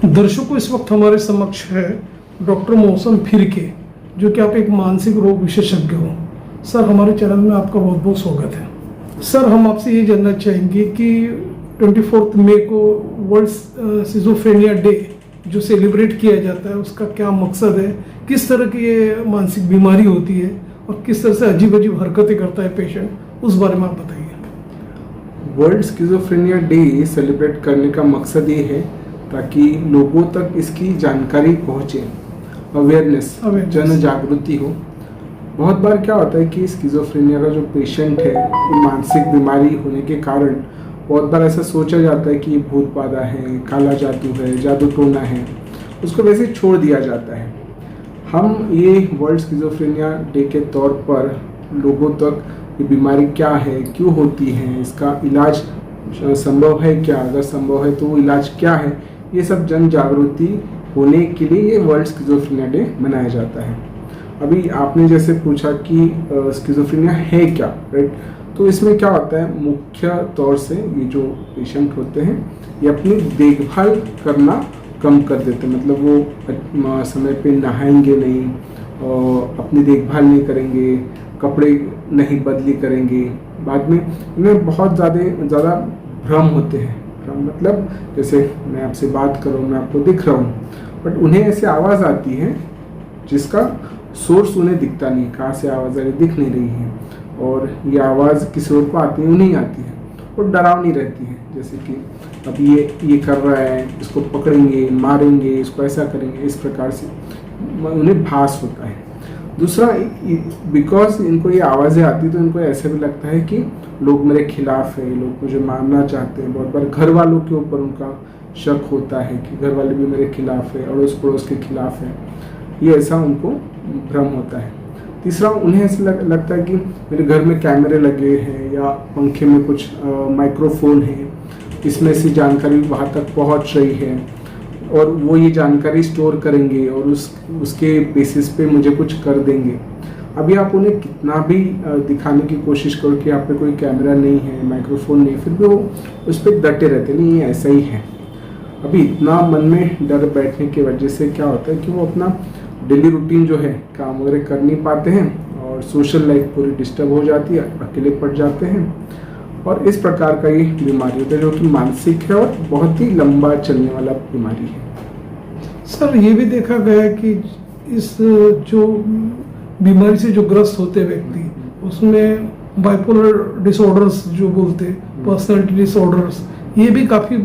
दर्शकों, इस वक्त हमारे समक्ष है डॉक्टर मौसम फिरके, जो कि आप एक मानसिक रोग विशेषज्ञ हो। सर, हमारे चैनल में आपका बहुत बहुत स्वागत है। सर, हम आपसे ये जानना चाहेंगे कि 24 मई को वर्ल्ड सिजोफ्रेनिया डे जो सेलिब्रेट किया जाता है, उसका क्या मकसद है, किस तरह की ये मानसिक बीमारी होती है और किस तरह से अजीब अजीब हरकतें करता है पेशेंट, उस बारे में आप बताइए। वर्ल्ड स्किज़ोफ्रेनिया डे सेलिब्रेट करने का मकसद ये है ताकि लोगों तक इसकी जानकारी पहुँचे, अवेयरनेस, जन जागृति हो। बहुत बार क्या होता है कि स्किज़ोफ्रेनिया का जो पेशेंट है, मानसिक बीमारी होने के कारण बहुत बार ऐसा सोचा जाता है कि ये भूत बाधा है, काला जादू है, जादू टोना है, उसको वैसे छोड़ दिया जाता है। हम ये वर्ल्ड स्किज़ोफ्रेनिया डे के तौर पर लोगों तक ये बीमारी क्या है, क्यों होती है, इसका इलाज संभव है क्या, अगर संभव है तो वो इलाज क्या है, ये सब जन जागृति होने के लिए ये वर्ल्ड स्किज़ोफ्रेनिया डे मनाया जाता है। अभी आपने जैसे पूछा कि स्किज़ोफ्रेनिया है क्या, राइट? तो इसमें क्या होता है, मुख्य तौर से ये जो पेशेंट होते हैं ये अपनी देखभाल करना कम कर देते हैं। मतलब वो समय पे नहाएंगे नहीं, और अपनी देखभाल नहीं करेंगे, कपड़े नहीं बदली करेंगे, बाद में इन्हें बहुत ज़्यादा भ्रम होते हैं। भ्रम मतलब जैसे मैं आपसे बात कर रहा हूँ, मैं आपको दिख रहा हूँ, बट उन्हें ऐसे आवाज़ आती है जिसका सोर्स उन्हें दिखता नहीं, कहाँ से आवाज़ आ रही दिख नहीं रही है, और ये आवाज़ किसी और को आती है, उन्हें आती है, और डरावनी रहती है। जैसे कि अब ये कर रहा है, इसको पकड़ेंगे, मारेंगे, इसको ऐसा करेंगे, इस प्रकार से उन्हें भास होता है। दूसरा, बिकॉज इनको ये आवाज़ें आती तो इनको ऐसा भी लगता है कि लोग मेरे खिलाफ है, लोग मुझे मारना चाहते हैं। बहुत बार घर वालों के ऊपर उनका शक होता है कि घर वाले भी मेरे खिलाफ है, अड़ोस पड़ोस के खिलाफ है, ये ऐसा उनको भ्रम होता है। तीसरा, उन्हें ऐसा लगता है कि मेरे घर में कैमरे लगे हैं या पंखे में कुछ माइक्रोफोन है, इसमें से जानकारी वहाँ तक पहुँच रही है और वो ये जानकारी स्टोर करेंगे और उसके बेसिस पे मुझे कुछ कर देंगे। अभी आप उन्हें कितना भी दिखाने की कोशिश करो कि आप पे कोई कैमरा नहीं है, माइक्रोफोन नहीं, फिर भी वो उस पर डटे रहते, नहीं ये ऐसा ही है। अभी इतना मन में डर बैठने की वजह से क्या होता है कि वो अपना डेली रूटीन जो है, काम वगैरह कर नहीं पाते हैं और सोशल लाइफ पूरी डिस्टर्ब हो जाती है, अकेले पड़ जाते हैं, और इस प्रकार का ये बीमारी होता है जो कि मानसिक है और बहुत ही लंबा चलने वाला बीमारी है। सर, ये भी देखा गया है कि इस जो बीमारी से जो ग्रस्त होते हैं व्यक्ति, उसमें बाइपोलर डिसऑर्डर्स जो बोलते हैं, पर्सनालिटी डिसऑर्डर्स, ये भी काफ़ी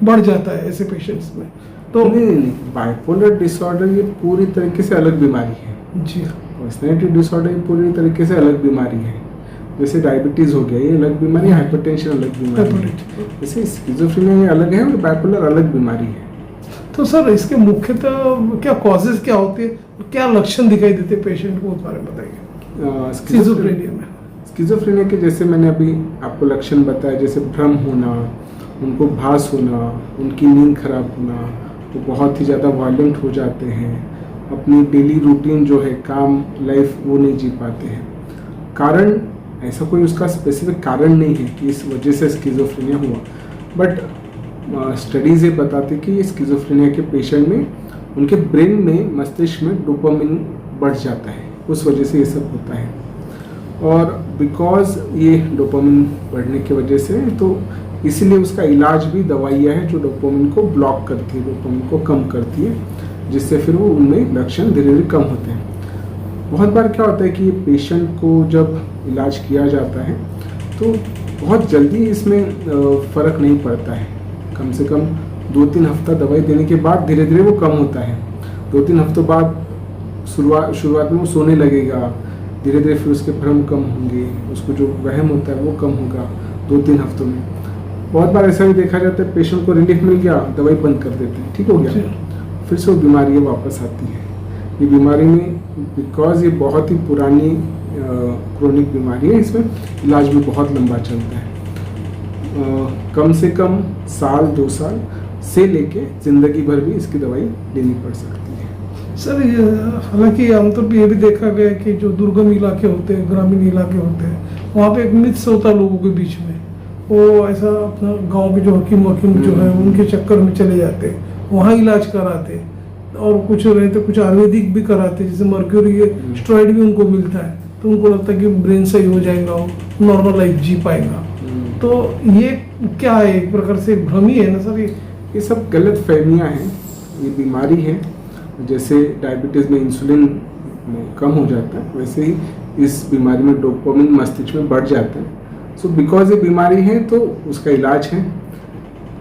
बढ़ जाता है ऐसे पेशेंट्स में। तो नहीं, बाइपोलर डिसऑर्डर ये पूरी तरीके से अलग बीमारी है जी। पर्सनैलिटी डिसऑर्डर ये पूरी तरीके से अलग बीमारी है। जैसे डायबिटीज़ हो गया, ये अलग बीमारी है, हाइपरटेंशन अलग बीमारी है, जैसे स्किज़ोफ्रेनिया ये अलग है और बाइपोलर अलग बीमारी है। तो सर, इसके मुख्यतः क्या कॉजेज क्या होते हैं, क्या लक्षण दिखाई देते हैं पेशेंट को, उस बारे में बताइए। स्किज़ोफ्रेनिया में स्किज़ोफ्रेनिया के जैसे मैंने अभी आपको लक्षण बताया, जैसे भ्रम होना, उनको भास होना, उनकी नींद खराब होना, वो बहुत ही ज़्यादा वायलेंट हो जाते हैं, अपनी डेली रूटीन जो है, काम लाइफ, वो नहीं जी पाते हैं। कारण ऐसा कोई उसका स्पेसिफिक कारण नहीं है कि इस वजह से स्किज़ोफ्रेनिया हुआ, बट स्टडीज़ ये बताती कि ये स्किज़ोफ्रेनिया के पेशेंट में उनके ब्रेन में, मस्तिष्क में डोपामिन बढ़ जाता है, उस वजह से ये सब होता है। और बिकॉज ये डोपामिन बढ़ने की वजह से, तो इसीलिए उसका इलाज भी दवाइयाँ हैं जो डोपामिन को ब्लॉक करती है, डोपामिन को कम करती है, जिससे फिर वो उनमें लक्षण धीरे धीरे कम होते हैं। बहुत बार क्या होता है कि पेशेंट को जब इलाज किया जाता है तो बहुत जल्दी इसमें फ़र्क नहीं पड़ता है। कम से कम 2-3 हफ्ता दवाई देने के बाद धीरे धीरे वो कम होता है। 2-3 हफ्तों बाद शुरुआत में वो सोने लगेगा, धीरे धीरे फिर उसके भ्रम कम होंगे, उसको जो वहम होता है वो कम होगा 2-3 हफ्तों में। बहुत बार ऐसा भी देखा जाता है, पेशेंट को रिलीफ मिल गया, दवाई बंद कर देते हैं, ठीक हो गया, फिर से वो बीमारियाँ वापस आती हैं। ये बीमारी में, बिकॉज ये बहुत ही पुरानी क्रोनिक बीमारी है, इसमें इलाज भी बहुत लंबा चलता है। कम से कम साल 2 साल से लेके ज़िंदगी भर भी इसकी दवाई लेनी पड़ सकती है। सर, हालांकि आमतौर पर यह भी देखा गया है कि जो दुर्गम इलाके होते हैं, ग्रामीण इलाके होते हैं, वहाँ पे एक मिथ्स होता है लोगों के बीच में, वो ऐसा अपना गांव के जो हकीम जो है उनके चक्कर में चले जाते हैं, वहाँ इलाज कराते, और कुछ रहते कुछ आयुर्वेदिक भी कराते, जैसे मर्क्यूरी स्टेरॉइड भी उनको मिलता है, तो उनको लगता है कि ब्रेन सही हो जाएगा, नॉर्मल लाइफ जी पाएगा। तो ये क्या है, एक प्रकार से भ्रम ही है ना सर? ये सब गलत फहमियाँ हैं। ये बीमारी है, जैसे डायबिटीज़ में इंसुलिन कम हो जाता है, वैसे ही इस बीमारी में डोपामिन मस्तिष्क में बढ़ जाता है। सो बिकॉज ये बीमारी है तो उसका इलाज है।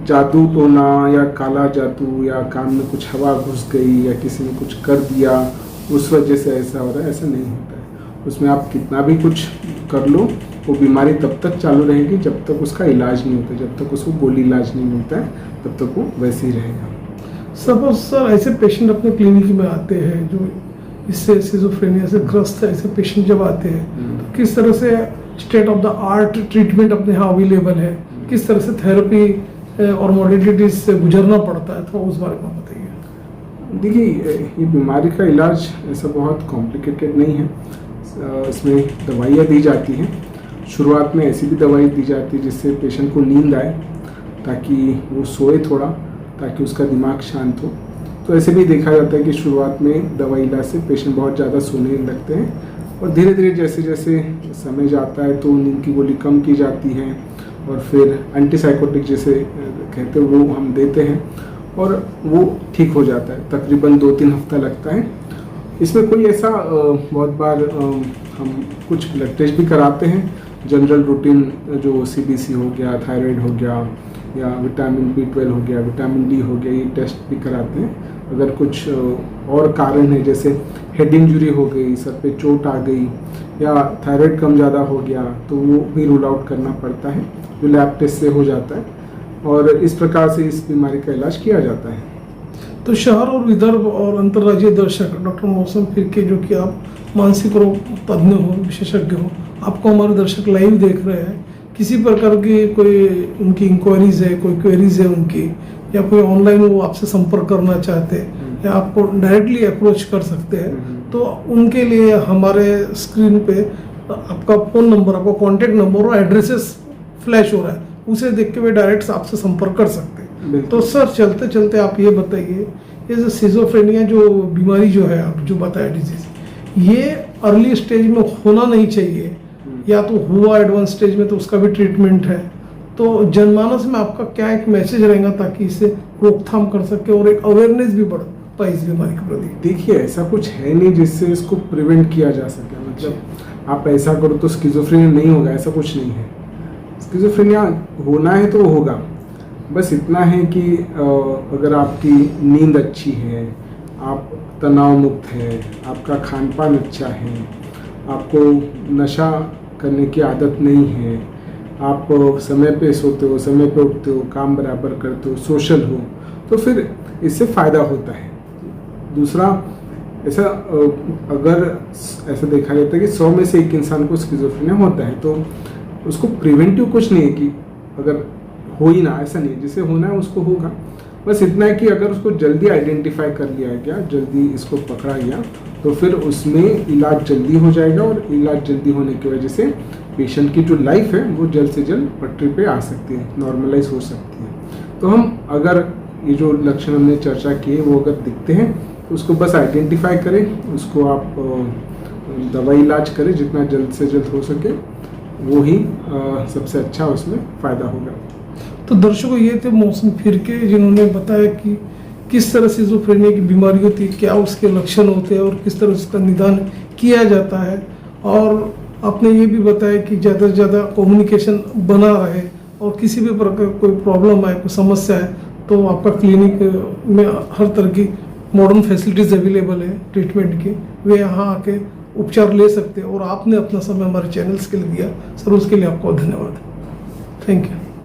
जादू टोना या काला जादू या कान में कुछ हवा घुस गई या किसी ने कुछ कर दिया उस वजह से ऐसा हो रहा है, ऐसा नहीं होता है। उसमें आप कितना भी कुछ कर लो, वो बीमारी तब तक चालू रहेगी जब तक उसका इलाज नहीं होता, जब तक उसको गोली इलाज नहीं मिलता है तब तक वो वैसे ही रहेगा। सपोज सर ऐसे पेशेंट अपने क्लिनिक में आते हैं जो इससे सिजोफ्रेनिया से ग्रस्त है, ऐसे पेशेंट जब आते हैं तो किस तरह से state of the art treatment अपने यहाँ अवेलेबल है, किस तरह से थेरेपी और मॉडलिटीज से गुजरना पड़ता है, तो उस बारे में बताइए। देखिए, ये बीमारी का इलाज ऐसा बहुत कॉम्प्लिकेटेड नहीं है। इसमें दवाइयाँ दी जाती हैं। शुरुआत में ऐसी भी दवाई दी जाती है जिससे पेशेंट को नींद आए, ताकि वो सोए थोड़ा, ताकि उसका दिमाग शांत हो। तो ऐसे भी देखा जाता है कि शुरुआत में दवाई इलाज से पेशेंट बहुत ज़्यादा सोने लगते हैं, और धीरे धीरे जैसे जैसे समय जाता है तो नींद की गोली कम की जाती है, और फिर एंटीसाइकोटिक जैसे कहते हैं वो हम देते हैं, और वो ठीक हो जाता है। तकरीबन 2-3 हफ्ता लगता है। इसमें कोई ऐसा बहुत बार हम कुछ ब्लड टेस्ट भी कराते हैं, जनरल रूटीन जो CBC हो गया, थायराइड हो गया, या विटामिन B12 हो गया, विटामिन D हो गया, ये टेस्ट भी कराते हैं। अगर कुछ और कारण है, जैसे हेड इंजरी हो गई, सर पे चोट आ गई, या थायराइड कम ज़्यादा हो गया, तो वो भी रूल आउट करना पड़ता है, जो लैब टेस्ट से हो जाता है, और इस प्रकार से इस बीमारी का इलाज किया जाता है। तो शहर और विदर्भ और अंतर्राज्यीय दर्शक डॉक्टर मौसम फिरके, जो कि आप मानसिक रोग तज्ञ हो, विशेषज्ञ हो, आपको हमारे दर्शक लाइव देख रहे हैं, किसी प्रकार की कोई उनकी इंक्वायरीज है, कोई क्वेरीज है उनकी, या कोई ऑनलाइन वो आपसे संपर्क करना चाहते हैं या आपको डायरेक्टली अप्रोच कर सकते हैं, तो उनके लिए हमारे स्क्रीन पे आपका फ़ोन नंबर, आपका कॉन्टैक्ट नंबर और एड्रेसेस फ्लैश हो रहा है, उसे देख के वे डायरेक्ट आपसे संपर्क कर सकते हैं। तो सर चलते चलते आप ये बताइए, ये जो सिजोफ्रेनिया जो बीमारी जो है आप जो बताया डिजीज, ये अर्ली स्टेज में होना नहीं चाहिए, या तो हुआ एडवांस स्टेज में तो उसका भी ट्रीटमेंट है। तो जनमानस में आपका क्या एक मैसेज रहेगा ताकि इसे रोकथाम कर सके और एक अवेयरनेस भी बढ़ पाए इस बीमारी के प्रति? देखिए, ऐसा कुछ है नहीं जिससे इसको प्रिवेंट किया जा सके। मतलब आप ऐसा करो तो स्किज़ोफ्रेनिया नहीं होगा, ऐसा कुछ नहीं है। स्किज़ोफ्रेनिया होना है तो होगा, बस इतना है कि अगर आपकी नींद अच्छी है, आप तनाव मुक्त है, आपका खान पान अच्छा है, आपको नशा करने की आदत नहीं है, आप समय पे सोते हो, समय पे उठते हो, काम बराबर करते हो, सोशल हो, तो फिर इससे फ़ायदा होता है। दूसरा, ऐसा अगर ऐसा देखा जाता है कि 100 में से 1 इंसान को स्किज़ोफ्रेनिया होता है, तो उसको प्रिवेंटिव कुछ नहीं है कि अगर हो ही ना, ऐसा नहीं है। जिसे होना है उसको होगा। बस इतना है कि अगर उसको जल्दी आइडेंटिफाई कर लिया गया, जल्दी इसको पकड़ा गया, तो फिर उसमें इलाज जल्दी हो जाएगा, और इलाज जल्दी होने की वजह से पेशेंट की जो लाइफ है वो जल्द से जल्द पटरी पे आ सकती है, नॉर्मलाइज हो सकती है। तो हम अगर ये जो लक्षण हमने चर्चा किए वो अगर दिखते हैं तो उसको बस आइडेंटिफाई करें, उसको आप दवाई इलाज करें जितना जल्द से जल्द हो सके, वो ही सबसे अच्छा उसमें फ़ायदा होगा। तो दर्शकों, ये थे मौसम फिरके, जिन्होंने बताया कि किस तरह सिजोफ्रेनिया की बीमारी होती है, क्या उसके लक्षण होते हैं और किस तरह उसका निदान किया जाता है। और आपने ये भी बताया कि ज़्यादा से ज़्यादा कम्युनिकेशन बना रहे, और किसी भी प्रकार कोई प्रॉब्लम आए, कोई समस्या है, तो आपका क्लिनिक में हर तरह की मॉडर्न फैसिलिटीज़ अवेलेबल है ट्रीटमेंट की, वे यहाँ आके उपचार ले सकते हैं। और आपने अपना समय हमारे चैनल्स के लिए दिया सर, उसके लिए आपको धन्यवाद। Thank you.